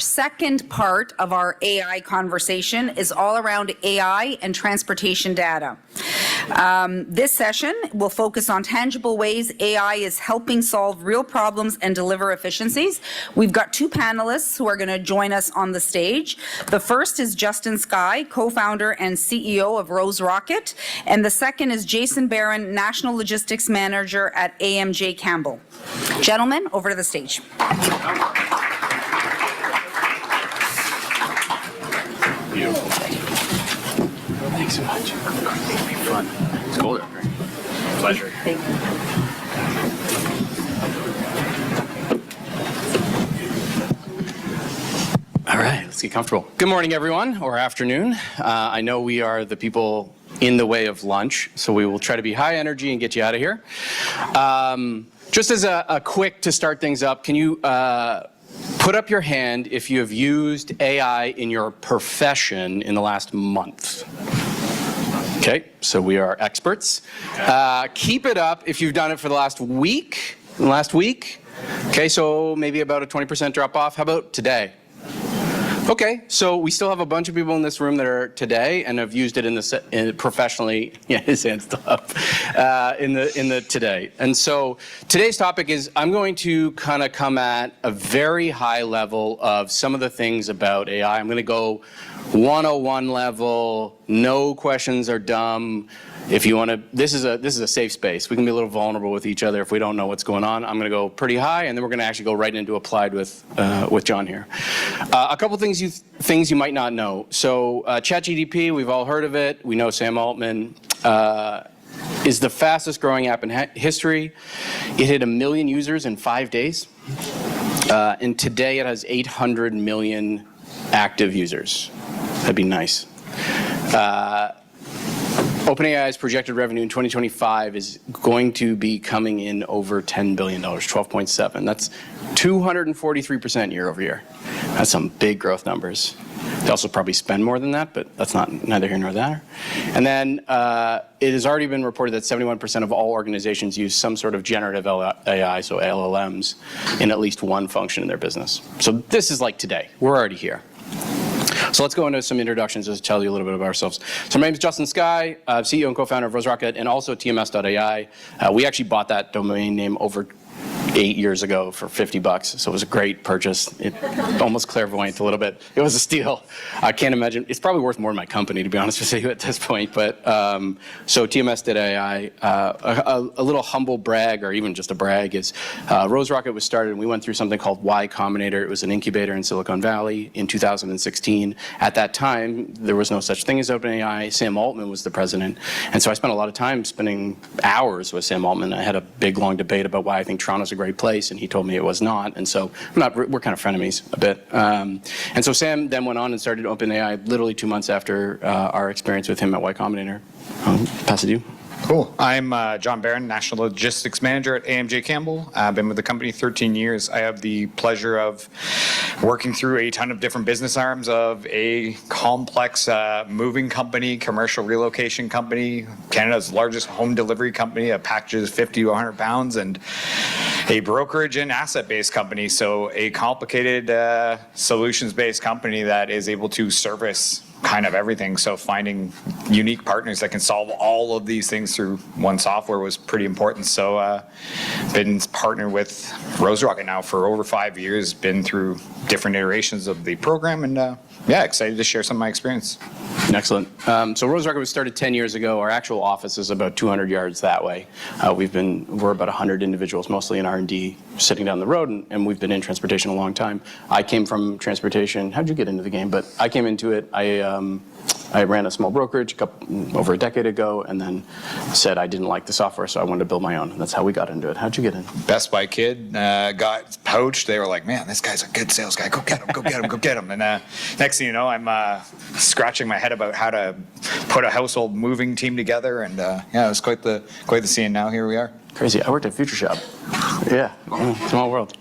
Second part of our AI conversation is all around AI and transportation data. This session will focus on tangible ways AI is helping solve real problems and deliver efficiencies. We've got two panelists who are going to join us on the stage. The first is Justin Skye, co-founder and CEO of Rose Rocket, and the second is Jason Barron, National Logistics Manager at AMJ Campbell. Gentlemen, over to the stage. Beautiful. Thanks so much. It'll be fun. It's cold out here. Pleasure. Thank you. All right, let's get comfortable. Good morning, everyone, or afternoon. I know we are the people in the way of lunch, so we will try to be high energy and get you out of here. Just as a quick to start things up, can you put up your hand if you have used AI in your profession in the last month? Okay, so we are experts. Keep it up if you've done it for the last week. Okay, so maybe about a 20% drop off. How about today? Okay, so we still have a bunch of people in this room that are today and have used it professionally. Yeah, his hand's still up in the today. And so today's topic is I'm going to kind of come at a very high level of some of the things about AI. I'm going to go 101 level. No questions are dumb. If you want to, this is a safe space. We can be a little vulnerable with each other if we don't know what's going on. I'm going to go pretty high, and then we're going to actually go right into applied with John here. A couple things you might not know. So ChatGPT, we've all heard of it. We know Sam Altman is the fastest growing app in history. It hit 1 million users in 5 days, and today it has 800 million active users. That'd be nice. OpenAI's projected revenue in 2025 is going to be coming in over $10 billion, 12.7. That's 243% year over year. That's some big growth numbers. They also probably spend more than that, but that's neither here nor there. And then it has already been reported that 71% of all organizations use some sort of generative AI, so LLMs, in at least one function in their business. So this is like today. We're already here. So let's go into some introductions just to tell you a little bit about ourselves. So my name is Justin Skye, CEO and co-founder of Rose Rocket and also TMS.ai. We actually bought that domain name over 8 years ago for $50, so it was a great purchase. It almost clairvoyant a little bit. It was a steal. I can't imagine. It's probably worth more than my company, to be honest with you, at this point. But so TMS.ai, a little humble brag, or even just a brag, is Rose Rocket was started, and we went through something called Y Combinator. It was an incubator in Silicon Valley in 2016. At that time, there was no such thing as OpenAI. Sam Altman was the president, and so I spent a lot of time spending hours with Sam Altman. I had a big, long debate about why I think Toronto's a great place, and he told me it was not, and so we're kind of frenemies a bit. And so Sam then went on and started OpenAI literally 2 months after our experience with him at Y Combinator. Pass it to you. Cool. I'm John Barron, National Logistics Manager at AMJ Campbell. I've been with the company 13 years. I have the pleasure of working through a ton of different business arms of a complex moving company, commercial relocation company, Canada's largest home delivery company that packages 50 to 100 pounds, and a brokerage and asset-based company. So a complicated solutions-based company that is able to service kind of everything. So finding unique partners that can solve all of these things through one software was pretty important. So been partnered with Rose Rocket now for over 5 years, been through different iterations of the program, and yeah, excited to share some of my experience. Excellent. So Rose Rocket was started 10 years ago. Our actual office is about 200 yards that way. We're about 100 individuals, mostly in R&D, sitting down the road, and we've been in transportation a long time. I came from transportation. How'd you get into the game? But I came into it. I ran a small brokerage over a decade ago, and then said I didn't like the software, so I wanted to build my own. And that's how we got into it. How'd you get in? Best Buy kid, got poached. They were like, man, this guy's a good sales guy. Go get him, go get him, go get him. And next thing you know, I'm scratching my head about how to put a household moving team together. And yeah, it was quite the scene. Now here we are. Crazy. I worked at Future Shop. Yeah, small world.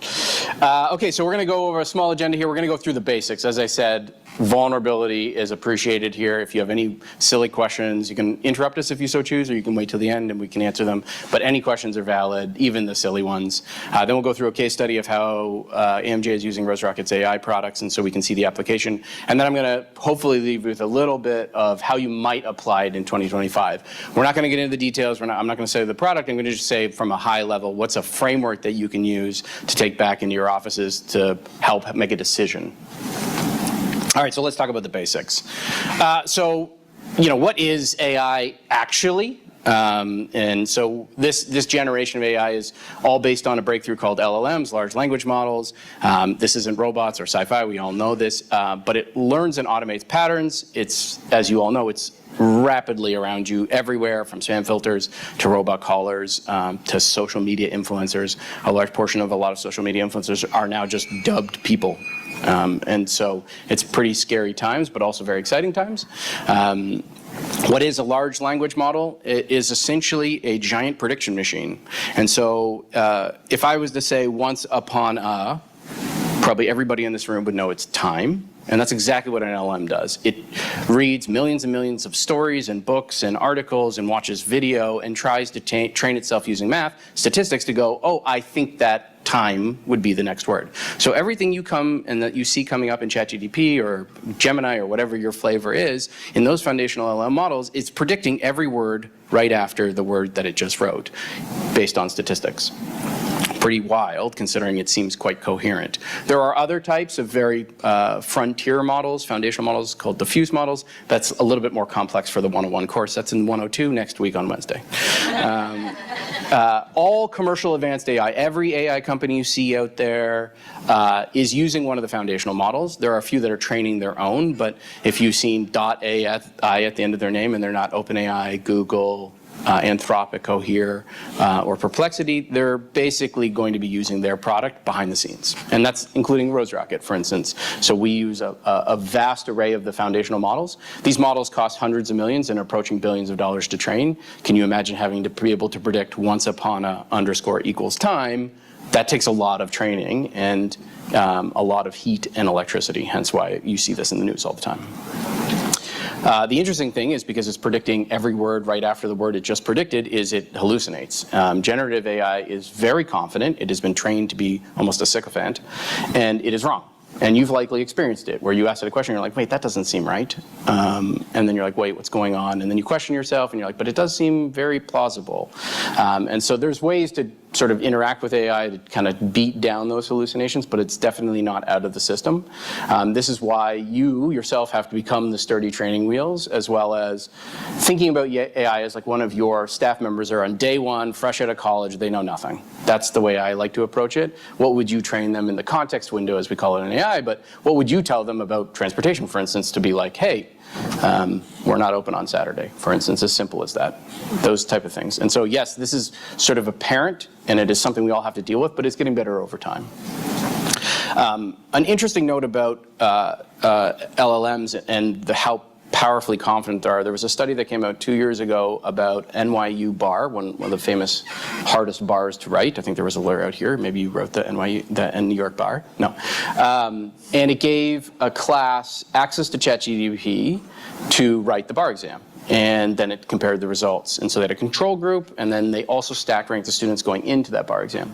Okay, so we're going to go over a small agenda here. We're going to go through the basics. As I said, vulnerability is appreciated here. If you have any silly questions, you can interrupt us if you so choose, or you can wait till the end and we can answer them. But any questions are valid, even the silly ones. Then we'll go through a case study of how AMJ is using Rose Rocket's AI products, and so we can see the application. And then I'm going to hopefully leave you with a little bit of how you might apply it in 2025. We're not going to get into the details. I'm not going to say the product. I'm going to just say from a high level, what's a framework that you can use to take back into your offices to help make a decision. All right, so let's talk about the basics. So, what is AI actually? And so this generation of AI is all based on a breakthrough called LLMs, large language models. This isn't robots or sci-fi, we all know this, but it learns and automates patterns. It's, as you all know, it's rapidly around you everywhere, from spam filters to robot callers to social media influencers. A large portion of a lot of social media influencers are now just dubbed people. And so it's pretty scary times, but also very exciting times. What is a large language model? It is essentially a giant prediction machine. And so if I was to say once upon a, probably everybody in this room would know it's time. And that's exactly what an LLM does. It reads millions and millions of stories and books and articles and watches video and tries to train itself using math, statistics to go, oh, I think that time would be the next word. So everything you come and that you see coming up in ChatGPT or Gemini or whatever your flavor is, in those foundational LLM models, it's predicting every word right after the word that it just wrote, based on statistics. Pretty wild, considering it seems quite coherent. There are other types of very frontier models, foundational models called diffuse models. That's a little bit more complex for the 101 course. That's in 102 next week on Wednesday. All commercial advanced AI, every AI company you see out there is using one of the foundational models. There are a few that are training their own, but if you've seen .ai at the end of their name and they're not OpenAI, Google, Anthropic, Cohere, or Perplexity, they're basically going to be using their product behind the scenes. And that's including Rose Rocket, for instance. So we use a vast array of the foundational models. These models cost hundreds of millions and approaching billions of dollars to train. Can you imagine having to be able to predict once upon a underscore equals time? That takes a lot of training and a lot of heat and electricity, hence why you see this in the news all the time. The interesting thing is, because it's predicting every word right after the word it just predicted, is it hallucinates. Generative AI is very confident. It has been trained to be almost a sycophant, and it is wrong. And you've likely experienced it, where you ask it a question, and you're like, wait, that doesn't seem right. And then you're like, wait, what's going on? And then you question yourself, and you're like, but it does seem very plausible. And so there's ways to sort of interact with AI to kind of beat down those hallucinations, but it's definitely not out of the system. This is why you yourself have to become the sturdy training wheels, as well as thinking about AI as like one of your staff members are on day one, fresh out of college, they know nothing. That's the way I like to approach it. What would you train them in the context window, as we call it in AI, but what would you tell them about transportation, for instance, to be like, hey, we're not open on Saturday, for instance, as simple as that. Those type of things. And so, yes, this is sort of apparent, and it is something we all have to deal with, but it's getting better over time. An interesting note about LLMs and how powerfully confident they are. There was a study that came out 2 years ago about NYU bar, one of the famous hardest bars to write. I think there was a lawyer out here. Maybe you wrote the New York bar. No. And it gave a class access to ChatGPT to write the bar exam. And then it compared the results. And so they had a control group, and then they also stack ranked the students going into that bar exam.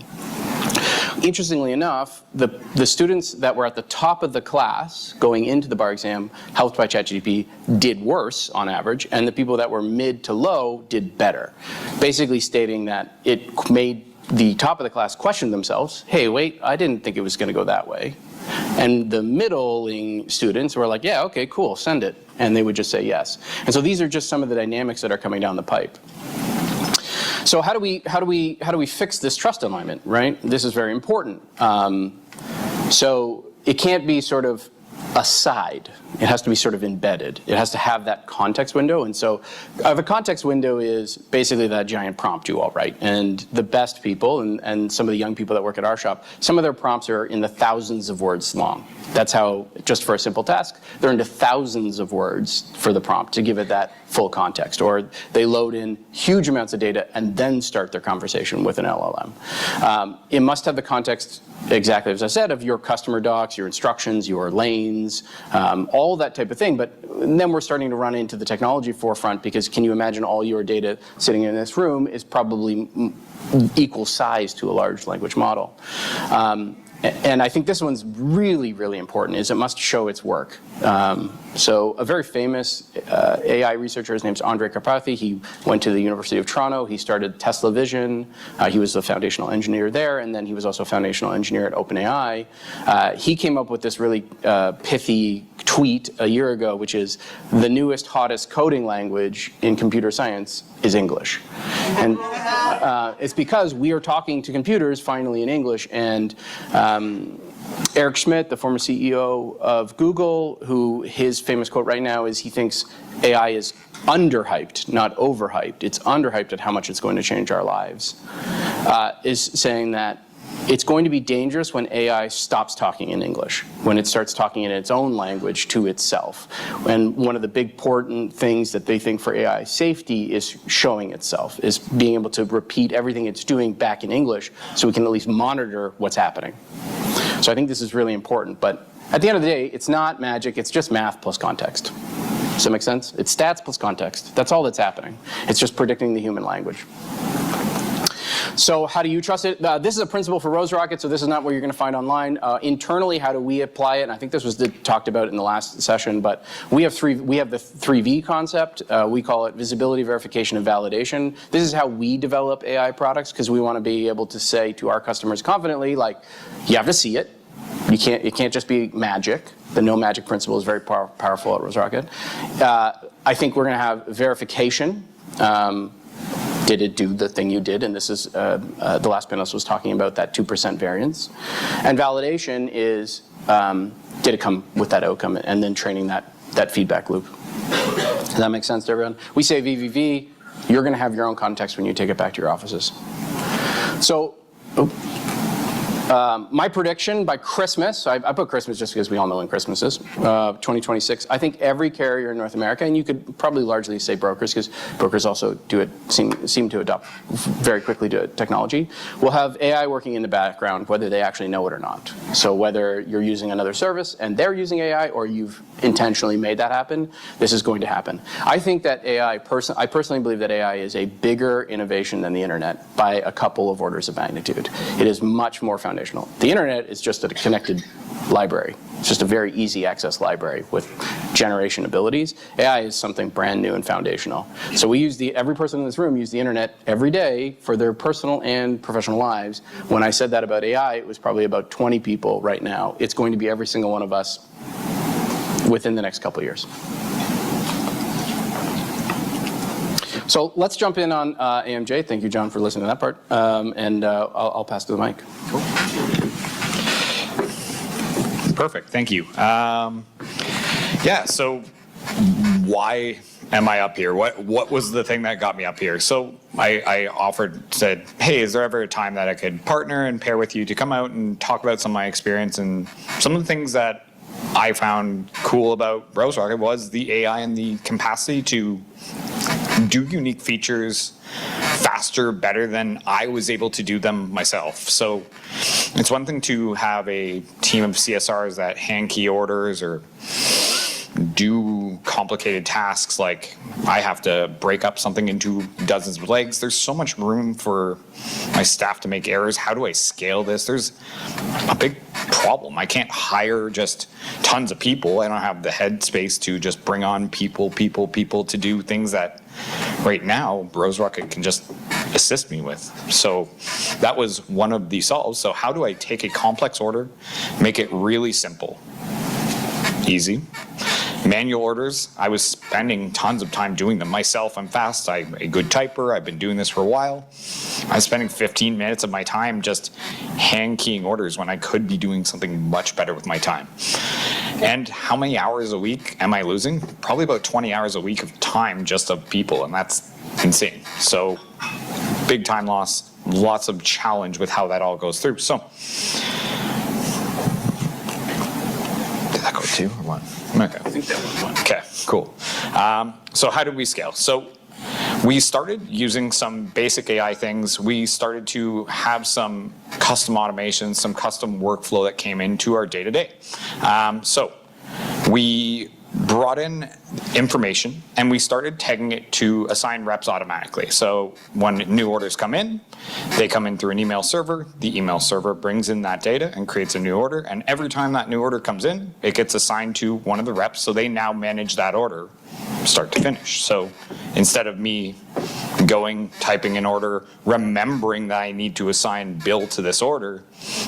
Interestingly enough, the students that were at the top of the class going into the bar exam, helped by ChatGPT, did worse on average, and the people that were mid to low did better. Basically stating that it made the top of the class question themselves, hey, wait, I didn't think it was going to go that way. And the middling students were like, yeah, okay, cool, send it. And they would just say yes. And so these are just some of the dynamics that are coming down the pipe. So how do we fix this trust alignment, right? This is very important. So it can't be sort of aside. It has to be sort of embedded. It has to have that context window. And so the context window is basically that giant prompt you all write. And the best people, and some of the young people that work at our shop, some of their prompts are in the thousands of words long. That's how, just for a simple task, they're into thousands of words for the prompt to give it that full context. Or they load in huge amounts of data and then start their conversation with an LLM. It must have the context, exactly as I said, of your customer docs, your instructions, your lanes, all that type of thing. But then we're starting to run into the technology forefront, because can you imagine all your data sitting in this room is probably equal size to a large language model. And I think this one's really, really important, is it must show its work. So a very famous AI researcher, his name's Andre Karpathy. He went to the University of Toronto. He started Tesla Vision. He was the foundational engineer there, and then he was also a foundational engineer at OpenAI. He came up with this really pithy tweet a year ago, which is, the newest, hottest coding language in computer science is English. And it's because we are talking to computers finally in English. And Eric Schmidt, the former CEO of Google, who his famous quote right now is he thinks AI is underhyped, not overhyped. It's underhyped at how much it's going to change our lives, is saying that it's going to be dangerous when AI stops talking in English, when it starts talking in its own language to itself. And one of the big important things that they think for AI safety is showing itself, is being able to repeat everything it's doing back in English so we can at least monitor what's happening. So I think this is really important. But at the end of the day, it's not magic. It's just math plus context. Does that make sense? It's stats plus context. That's all that's happening. It's just predicting the human language. So how do you trust it? This is a principle for Rose Rocket, so this is not what you're going to find online. Internally, how do we apply it? And I think this was talked about in the last session, but we have the 3V concept. We call it visibility, verification, and validation. This is how we develop AI products, because we want to be able to say to our customers confidently, like, you have to see it. It can't just be magic. The no magic principle is very powerful at Rose Rocket. I think we're going to have verification. Did it do the thing you did? And this is, the last panelist was talking about that 2% variance. And validation is, did it come with that outcome? And then training that feedback loop. Does that make sense to everyone? We say VVV, you're going to have your own context when you take it back to your offices. So, my prediction by Christmas, I put Christmas just because we all know when Christmas is, 2026, I think every carrier in North America, and you could probably largely say brokers, because brokers also seem to adopt very quickly to technology, will have AI working in the background, whether they actually know it or not. So whether you're using another service and they're using AI, or you've intentionally made that happen, this is going to happen. I think that I personally believe that AI is a bigger innovation than the internet by a couple of orders of magnitude. It is much more foundational. The internet is just a connected library. It's just a very easy access library with generation abilities. AI is something brand new and foundational. So we use every person in this room use the internet every day for their personal and professional lives. When I said that about AI, it was probably about 20 people right now. It's going to be every single one of us within the next couple of years. So let's jump in on AMJ. Thank you, John, for listening to that part. And I'll pass to the mic. Cool. Perfect. Thank you. Yeah, so why am I up here? What was the thing that got me up here? So I said, hey, is there ever a time that I could partner and pair with you to come out and talk about some of my experience? And some of the things that I found cool about Rose Rocket was the AI and the capacity to do unique features faster, better than I was able to do them myself. So it's one thing to have a team of CSRs that hand key orders or do complicated tasks like I have to break up something into dozens of legs. There's so much room for my staff to make errors. How do I scale this? There's a big problem. I can't hire just tons of people. I don't have the headspace to just bring on people to do things that right now Rose Rocket can just assist me with. So that was one of the solves. So how do I take a complex order, make it really simple? Easy. Manual orders, I was spending tons of time doing them myself. I'm fast, I'm a good typer, I've been doing this for a while. I was spending 15 minutes of my time just hand keying orders when I could be doing something much better with my time. And how many hours a week am I losing? Probably about 20 hours a week of time just of people, and that's insane. So big time loss, lots of challenge with how that all goes through. So did that go 2 or 1? Okay. I think that was 1. Okay, cool. So how did we scale? So we started using some basic AI things. We started to have some custom automation, some custom workflow that came into our day-to-day. So we brought in information and we started tagging it to assign reps automatically. So when new orders come in, they come in through an email server. The email server brings in that data and creates a new order. And every time that new order comes in, it gets assigned to one of the reps. So they now manage that order start to finish. So instead of me going, typing an order, remembering that I need to assign Bill to this order,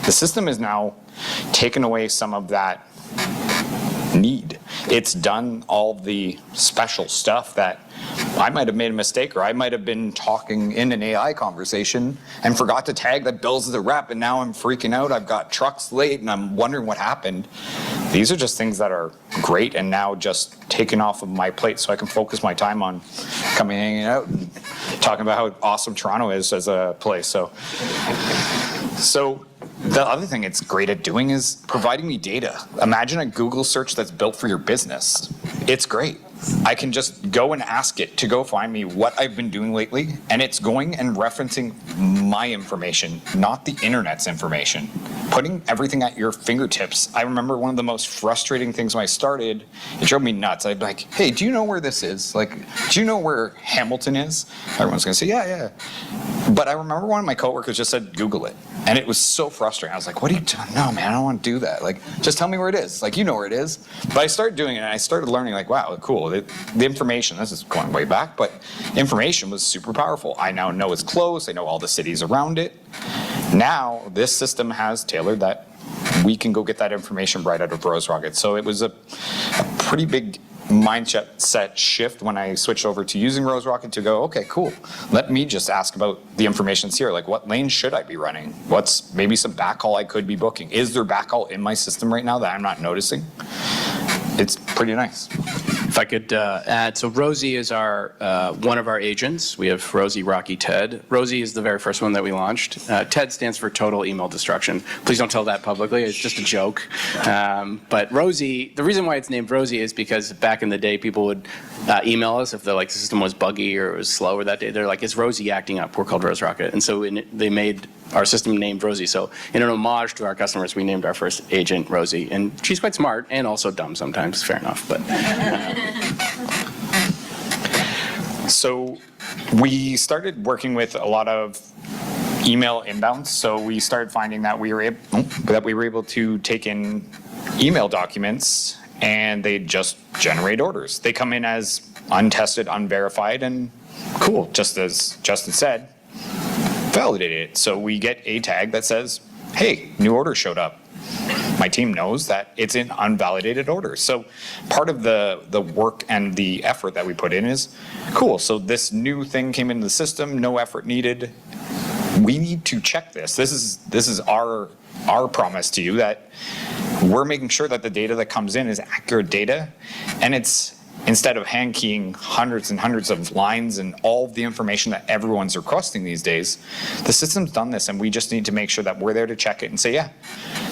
the system is now taken away some of that need. It's done all the special stuff that I might have made a mistake, or I might have been talking in an AI conversation and forgot to tag that Bill's the rep, and now I'm freaking out. I've got trucks late and I'm wondering what happened. These are just things that are great and now just taken off of my plate so I can focus my time on coming hanging out and talking about how awesome Toronto is as a place. So the other thing it's great at doing is providing me data. Imagine a Google search that's built for your business. It's great. I can just go and ask it to go find me what I've been doing lately, and it's going and referencing my information, not the internet's information. Putting everything at your fingertips. I remember one of the most frustrating things when I started, it drove me nuts. I'd be like, hey, do you know where this is? Like, do you know where Hamilton is? Everyone's gonna say, yeah. But I remember one of my coworkers just said, Google it. And it was so frustrating. I was like, what are you doing? No, man, I don't want to do that. Like, just tell me where it is. Like, you know where it is. But I started doing it, and I started learning, like, wow, cool. The information, this is going way back, but information was super powerful. I now know it's close. I know all the cities around it. Now, this system has tailored that we can go get that information right out of Rose Rocket. So it was a pretty big mindset shift when I switched over to using Rose Rocket to go, okay, cool. Let me just ask about the information here. Like, what lane should I be running? What's maybe some backhaul I could be booking? Is there backhaul in my system right now that I'm not noticing? It's pretty nice. If I could add, so Rosie is our one of our agents. We have Rosie Rocky Ted. Rosie is the very first one that we launched. TED stands for Total Email Destruction. Please don't tell that publicly. It's just a joke. But Rosie, the reason why it's named Rosie is because back in the day, people would email us if the system was buggy or it was slow or that day. They're like, is Rosie acting up? We're called Rose Rocket. And so they made our system named Rosie. So in an homage to our customers, we named our first agent Rosie. And she's quite smart and also dumb sometimes, fair enough. But so we started working with a lot of email inbounds. So we started finding that we were able to take in email documents and they just generate orders. They come in as untested, unverified, and cool, just as Justin said, validated it. So we get a tag that says, hey, new order showed up. My team knows that it's an unvalidated order. So part of the work and the effort that we put in is, cool, so this new thing came into the system, no effort needed. We need to check this. This is our promise to you that we're making sure that the data that comes in is accurate data, and it's instead of hand keying hundreds and hundreds of lines and all of the information that everyone's requesting these days, the system's done this, and we just need to make sure that we're there to check it and say, yeah,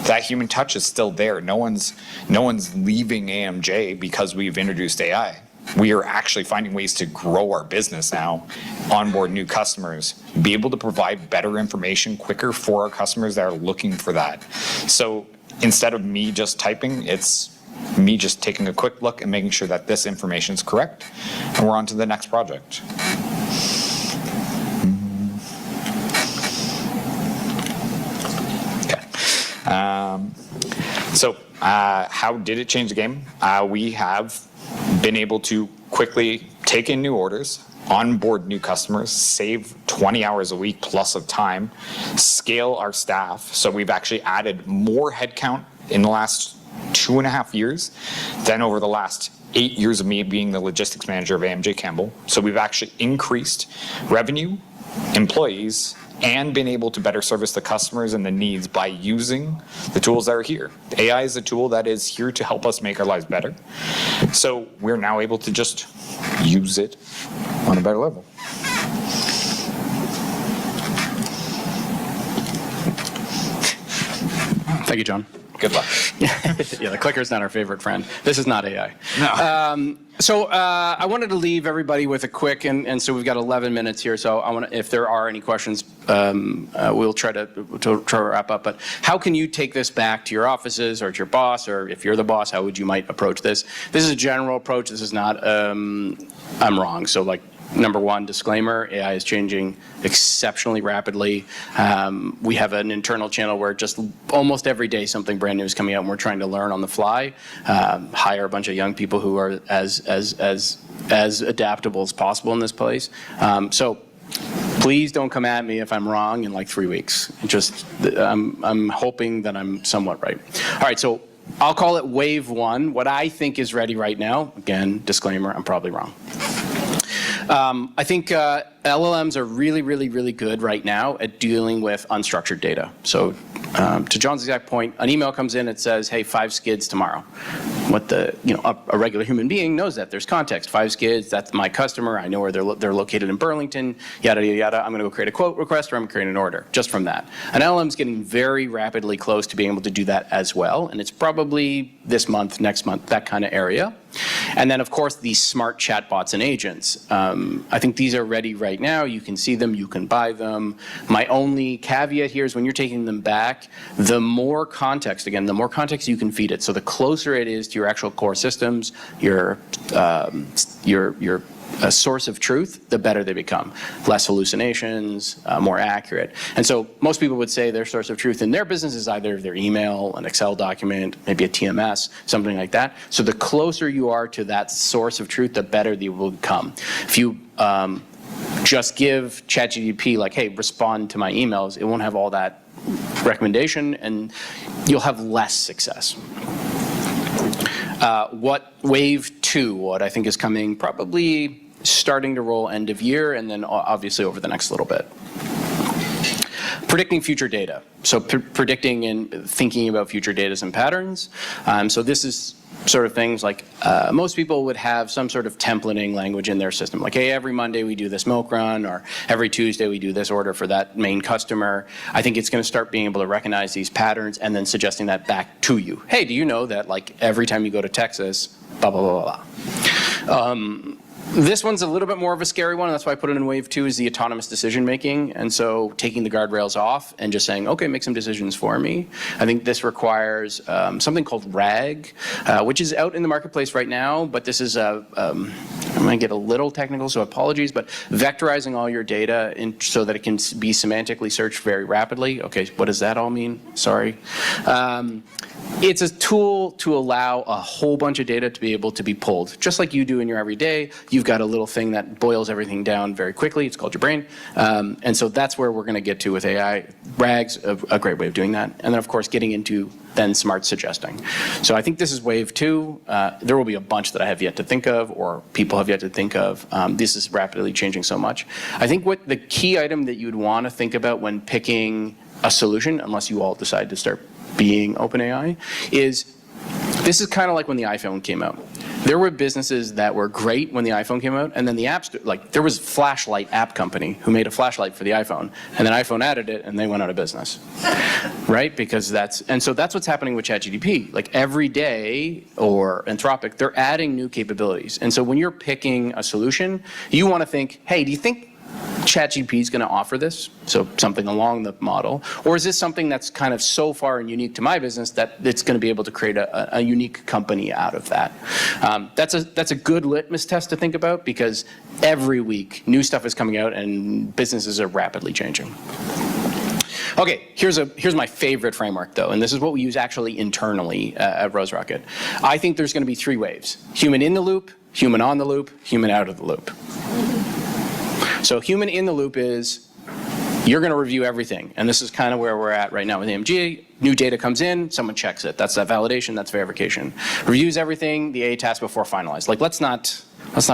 that human touch is still there. No one's leaving AMJ because we've introduced AI. We are actually finding ways to grow our business now, onboard new customers, be able to provide better information quicker for our customers that are looking for that. So instead of me just typing, it's me just taking a quick look and making sure that this information is correct, and we're on to the next project. Okay. So how did it change the game? We have been able to quickly take in new orders, onboard new customers, save 20 hours a week plus of time, scale our staff. So we've actually added more headcount in the last 2.5 years than over the last 8 years of me being the logistics manager of AMJ Campbell. So we've actually increased revenue, employees, and been able to better service the customers and the needs by using the tools that are here. AI is a tool that is here to help us make our lives better. So we're now able to just use it on a better level. Thank you, John. Good luck. Yeah, the clicker's not our favorite friend. This is not AI. No. So I wanted to leave everybody with a quick, and so we've got 11 minutes here. So I want to, if there are any questions, we'll try to wrap up. But how can you take this back to your offices or to your boss, or if you're the boss, how would you might approach this? This is a general approach. This is not I'm wrong. So like, number one, disclaimer, AI is changing exceptionally rapidly. We have an internal channel where just almost every day something brand new is coming out, and we're trying to learn on the fly, hire a bunch of young people who are as adaptable as possible in this place. So please don't come at me if I'm wrong in like 3 weeks. I'm hoping that I'm somewhat right. All right, so I'll call it wave one. What I think is ready right now, again, disclaimer, I'm probably wrong. I think LLMs are really, really, really good right now at dealing with unstructured data. So to John's exact point, an email comes in, it says, hey, 5 skids tomorrow. What a regular human being knows that. There's context. 5 skids, that's my customer. I know where they're located in Burlington, yada, yada, yada. I'm going to go create a quote request, or I'm going to create an order just from that. An LLM's getting very rapidly close to being able to do that as well. And it's probably this month, next month, that kind of area. And then, of course, these smart chatbots and agents. I think these are ready right now. You can see them. You can buy them. My only caveat here is when you're taking them back, the more context, again, the more context you can feed it. So the closer it is to your actual core systems, your a source of truth, the better they become. Less hallucinations, more accurate. And so most people would say their source of truth in their business is either their email, an Excel document, maybe a TMS, something like that. So the closer you are to that source of truth, the better they will become. If you just give ChatGPT like, hey, respond to my emails, it won't have all that recommendation, and you'll have less success. What wave two, what I think is coming, probably starting to roll end of year, and then obviously over the next little bit. Predicting future data. So predicting and thinking about future data and patterns. So this is sort of things like most people would have some sort of templating language in their system. Like, hey, every Monday we do this milk run, or every Tuesday we do this order for that main customer. I think it's going to start being able to recognize these patterns and then suggesting that back to you. Hey, do you know that like every time you go to Texas, blah, blah, blah, blah. This one's a little bit more of a scary one, and that's why I put it in wave two, is the autonomous decision making. And so taking the guardrails off and just saying, okay, make some decisions for me. I think this requires something called RAG, which is out in the marketplace right now, but this is I'm going to get a little technical, so apologies, but vectorizing all your data so that it can be semantically searched very rapidly. Okay, what does that all mean? Sorry. It's a tool to allow a whole bunch of data to be able to be pulled. Just like you do in your everyday, you've got a little thing that boils everything down very quickly. It's called your brain. And so that's where we're going to get to with AI. RAG's a great way of doing that. And then, of course, getting into then smart suggesting. So I think this is wave two. There will be a bunch that I have yet to think of, or people have yet to think of. This is rapidly changing so much. I think what the key item that you'd want to think about when picking a solution, unless you all decide to start being OpenAI, is this is kind of like when the iPhone came out. There were businesses that were great when the iPhone came out, and then the apps, like there was Flashlight app company who made a flashlight for the iPhone, and then iPhone added it, and they went out of business, right? Because so that's what's happening with ChatGPT. Like every day, or Anthropic, they're adding new capabilities. And so when you're picking a solution, you want to think, hey, do you think ChatGPT is going to offer this, so something along the model, or is this something that's kind of so far and unique to my business that it's going to be able to create a unique company out of that? That's a good litmus test to think about, because every week new stuff is coming out and businesses are rapidly changing. Okay, here's my favorite framework though, and this is what we use actually internally at Rose Rocket. I think there's going to be 3 waves: human in the loop, human on the loop, human out of the loop. So human in the loop is you're going to review everything. And this is kind of where we're at right now with AMG. New data comes in, someone checks it. That's that validation, that's verification. Reviews everything, the A task before finalized. Like let's not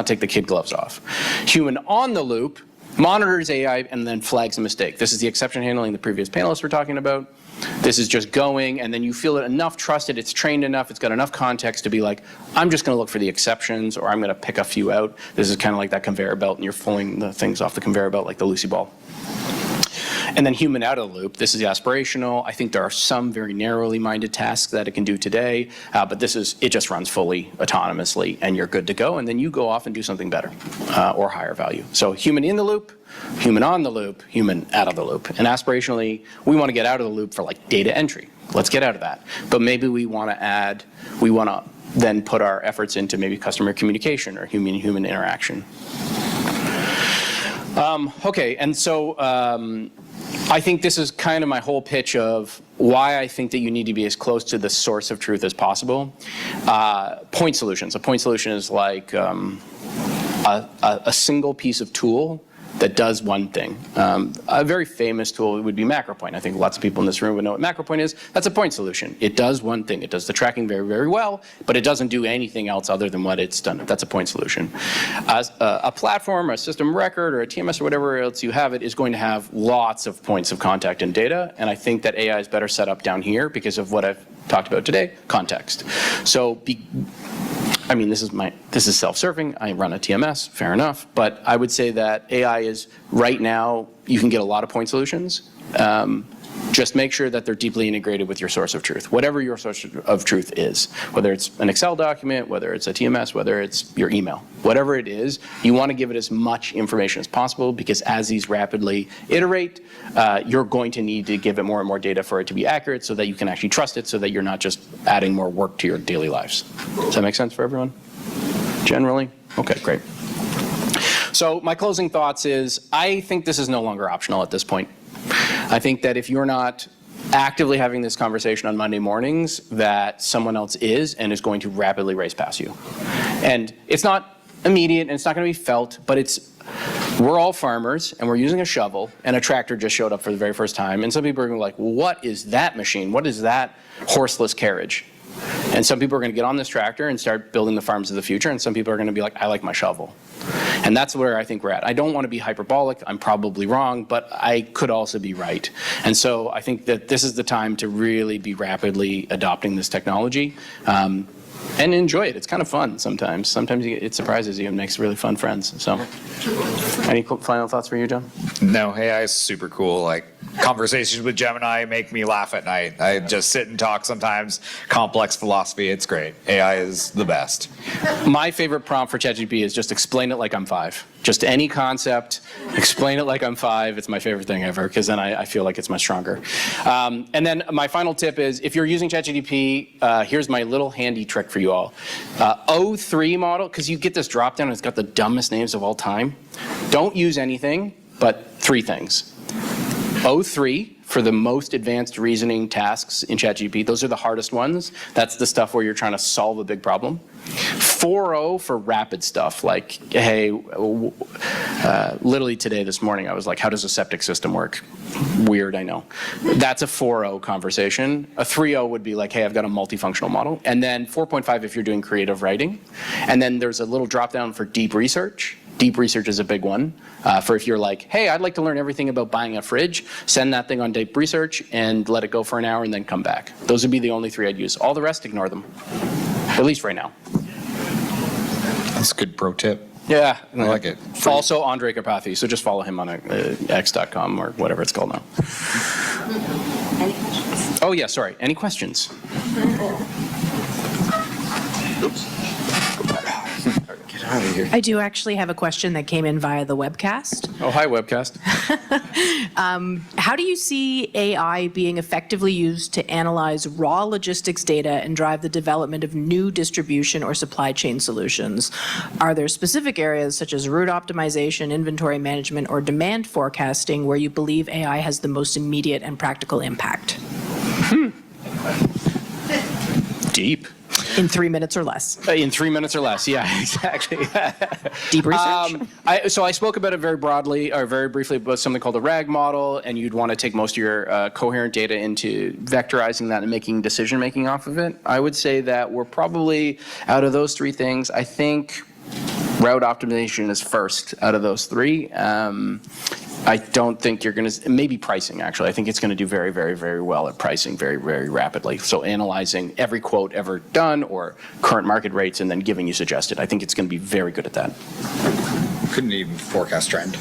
take the kid gloves off. Human on the loop monitors AI and then flags a mistake. This is the exception handling the previous panelists were talking about. This is just going, and then you feel it enough trusted, it's trained enough, it's got enough context to be like, I'm just going to look for the exceptions, or I'm going to pick a few out. This is kind of like that conveyor belt, and you're pulling the things off the conveyor belt like the Lucy ball. And then human out of the loop, this is the aspirational. I think there are some very narrowly minded tasks that it can do today, but it just runs fully autonomously, and you're good to go, and then you go off and do something better or higher value. So human in the loop, human on the loop, human out of the loop. And aspirationally, we want to get out of the loop for like data entry. Let's get out of that. But maybe we want to then put our efforts into maybe customer communication or human-human interaction. Okay, and so I think this is kind of my whole pitch of why I think that you need to be as close to the source of truth as possible. Point solutions. A point solution is like a single piece of tool that does one thing. A very famous tool would be MacroPoint. I think lots of people in this room would know what MacroPoint is. That's a point solution. It does one thing. It does the tracking very, very well, but it doesn't do anything else other than what it's done. That's a point solution. A platform, or a system record, or a TMS, or whatever else you have, it is going to have lots of points of contact and data, and I think that AI is better set up down here because of what I've talked about today, context. So I mean, this is self-serving. I run a TMS, fair enough. But I would say that AI is, right now, you can get a lot of point solutions. Just make sure that they're deeply integrated with your source of truth, whatever your source of truth is, whether it's an Excel document, whether it's a TMS, whether it's your email, whatever it is, you want to give it as much information as possible, because as these rapidly iterate, you're going to need to give it more and more data for it to be accurate so that you can actually trust it, so that you're not just adding more work to your daily lives. Does that make sense for everyone? Generally? Okay, great. So my closing thoughts is, I think this is no longer optional at this point. I think that if you're not actively having this conversation on Monday mornings, that someone else is and is going to rapidly race past you. And it's not immediate and it's not going to be felt, but we're all farmers and we're using a shovel, and a tractor just showed up for the very first time, and some people are going to be like, what is that machine? What is that horseless carriage? And some people are going to get on this tractor and start building the farms of the future, and some people are going to be like, I like my shovel. And that's where I think we're at. I don't want to be hyperbolic. I'm probably wrong, but I could also be right. And so I think that this is the time to really be rapidly adopting this technology and enjoy it. It's kind of fun sometimes. Sometimes it surprises you and makes really fun friends. So any final thoughts for you, John? No, AI is super cool. Like, conversations with Gemini make me laugh at night. I just sit and talk sometimes. Complex philosophy, it's great. AI is the best. My favorite prompt for ChatGPT is just explain it like I'm 5. Just any concept, explain it like I'm 5. It's my favorite thing ever, because then I feel like it's much stronger. And then my final tip is, if you're using ChatGPT, here's my little handy trick for you all. O3 model, because you get this drop down and it's got the dumbest names of all time. Don't use anything but 3 things. O3 for the most advanced reasoning tasks in ChatGPT. Those are the hardest ones. That's the stuff where you're trying to solve a big problem. 4.0 for rapid stuff, like, hey, literally today, this morning, I was like, how does a septic system work? Weird, I know. That's a 4.0 conversation. A 3.0 would be like, hey, I've got a multifunctional model. And then 4.5 if you're doing creative writing. And then there's a little drop down for deep research. Deep research is a big one. For if you're like, hey, I'd like to learn everything about buying a fridge, send that thing on deep research and let it go for an hour and then come back. Those would be the only 3 I'd use. All the rest, ignore them. At least right now. That's a good pro tip. Yeah. I like it. Also, Andre Karpathy, so just follow him on x.com or whatever it's called now. Any questions? Oh, yeah, sorry. Any questions? Get out of here. I do actually have a question that came in via the webcast. Oh, hi, webcast. How do you see AI being effectively used to analyze raw logistics data and drive the development of new distribution or supply chain solutions? Are there specific areas such as route optimization, inventory management, or demand forecasting where you believe AI has the most immediate and practical impact? Deep. In 3 minutes or less. In 3 minutes or less, yeah, exactly. Deep research? So I spoke about it very broadly, or very briefly, about something called a RAG model, and you'd want to take most of your coherent data into vectorizing that and making decision-making off of it. I would say that we're probably, out of those 3 things, I think route optimization is first out of those three. I don't think you're going to, maybe pricing actually. I think it's going to do very, very, very well at pricing very, very rapidly. So analyzing every quote ever done or current market rates and then giving you suggested. I think it's going to be very good at that. Couldn't even forecast trend.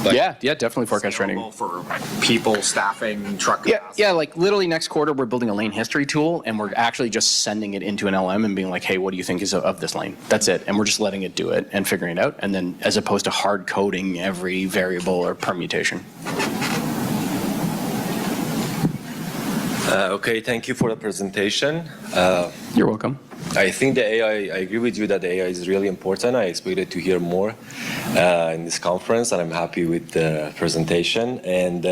Yeah, definitely forecast trending. For people, staffing, truck capacity. Yeah, like literally next quarter, we're building a lane history tool, and we're actually just sending it into an LM and being like, hey, what do you think is of this lane? That's it. And we're just letting it do it and figuring it out, and then as opposed to hard coding every variable or permutation. Okay, thank you for the presentation. You're welcome. I think the AI, I agree with you that the AI is really important. I expected to hear more in this conference, and I'm happy with the presentation. And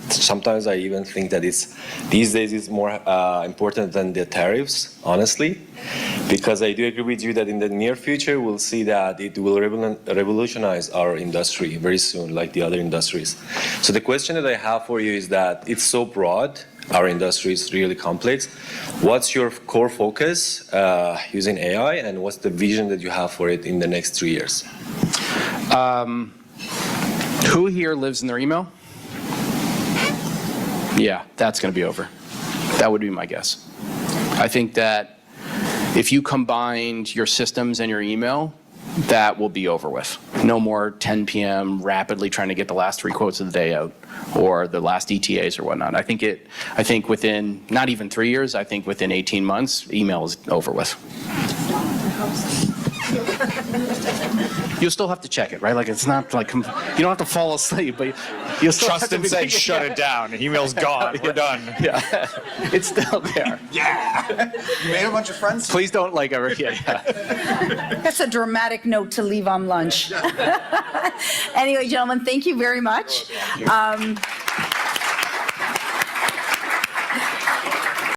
sometimes I even think that these days it's more important than the tariffs, honestly, because I do agree with you that in the near future we'll see that it will revolutionize our industry very soon, like the other industries. So the question that I have for you is that it's so broad. Our industry is really complex. What's your core focus using AI, and what's the vision that you have for it in the next 3 years? Who here lives in their email? Yeah, that's going to be over. That would be my guess. I think that if you combined your systems and your email, that will be over with. No more 10 p.m. rapidly trying to get the last 3 quotes of the day out or the last ETAs or whatnot. I think within not even 3 years, I think within 18 months, email is over with. You'll still have to check it, right? Like it's not like you don't have to fall asleep, but you'll still have to Justin said shut it down. Email's gone. We're done. Yeah, it's still there. Yeah. You made a bunch of friends? Please don't like ever. Yeah. That's a dramatic note to leave on lunch. Anyway, gentlemen, thank you very much.